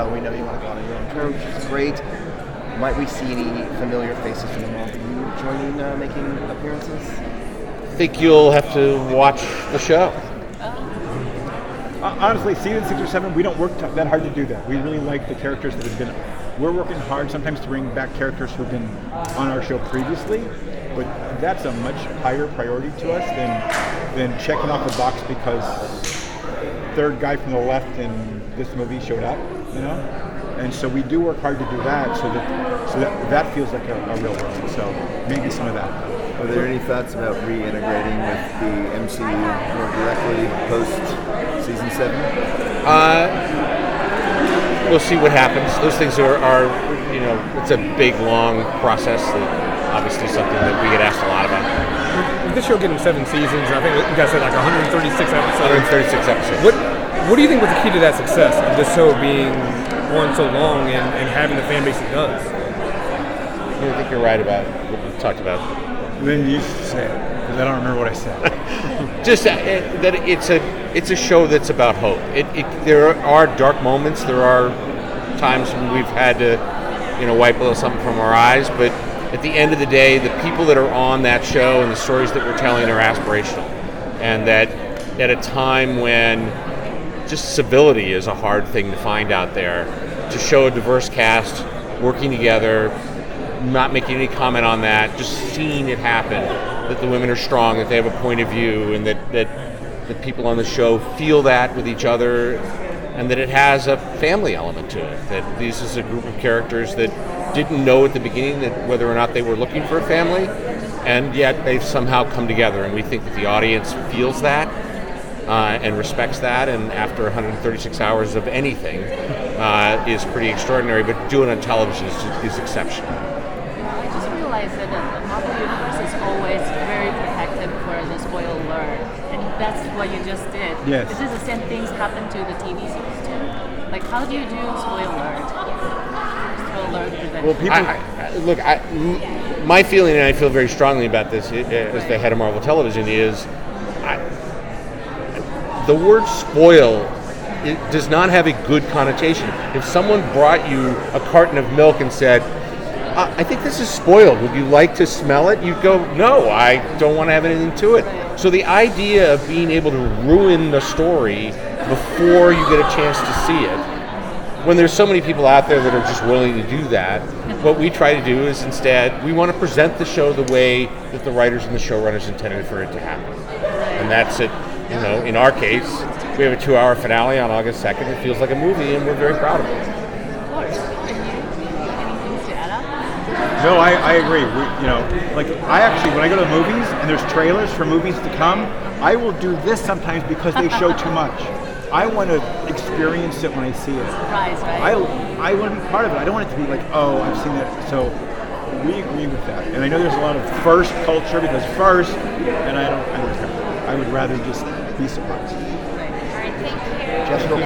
We know you want to go on your own terms, which is great. Might we see any familiar faces from the mold of you joining, making appearances? I think you'll have to watch the show. Honestly, season 6 or 7, we don't work that hard to do that. We really like the characters that have been. We're working hard sometimes to bring back characters who've been on our show previously, but that's a much higher priority to us than checking off the box because third guy from the left in this movie showed up, you know. And so we do work hard to do that, so that feels like a real role. So maybe some of that. Are there any thoughts about reintegrating with the MCU more directly post season 7? We'll see what happens. Those things are it's a big, long process. That obviously something that we get asked a lot about. With this show getting 7 seasons, I think you guys said like 136 episodes. 136 episodes. What do you think was the key to that success of this show being on so long and having the fan base it does? I think you're right about what we talked about. Then you say it, because I don't remember what I said. Just that it's a show that's about hope. There are dark moments. There are times when we've had to, wipe a little something from our eyes. But at the end of the day, the people that are on that show and the stories that we're telling are aspirational. And that at a time when just civility is a hard thing to find out there, to show a diverse cast working together, not making any comment on that, just seeing it happen, that the women are strong, that they have a point of view, and that the people on the show feel that with each other, and that it has a family element to it, that this is a group of characters that didn't know at the beginning that whether or not they were looking for a family, and yet they've somehow come together, and we think that the audience feels that and respects that, and after 136 hours of anything is pretty extraordinary, but doing it on television is exceptional. That the Marvel Universe is always very protective for the spoiler alert, and that's what you just did. Yes. Is this the same things happen to the TV series too? Like, how do you do spoiler alert? Spoiler prevention. Well, my feeling, and I feel very strongly about this as the head of Marvel Television, is the word spoil does not have a good connotation. If someone brought you a carton of milk and said, I think this is spoiled. Would you like to smell it? You'd go, no, I don't want to have anything to it. So the idea of being able to ruin the story before you get a chance to see it, when there's so many people out there that are just willing to do that, what we try to do is instead, we want to present the show the way that the writers and the showrunners intended for it to happen. And that's it. In our case, we have a 2-hour finale on August 2nd. It feels like a movie, and we're very proud of it. No, I agree. I actually, when I go to the movies and there's trailers for movies to come, I will do this sometimes because they show too much. I want to experience it when I see it. Surprise, right? I want to be part of it. I don't want it to be like, oh, I've seen it. So we agree with that. And I know there's a lot of first culture because first, and I don't care. I would rather just be surprised. All right, thank you. Jeph Loeb.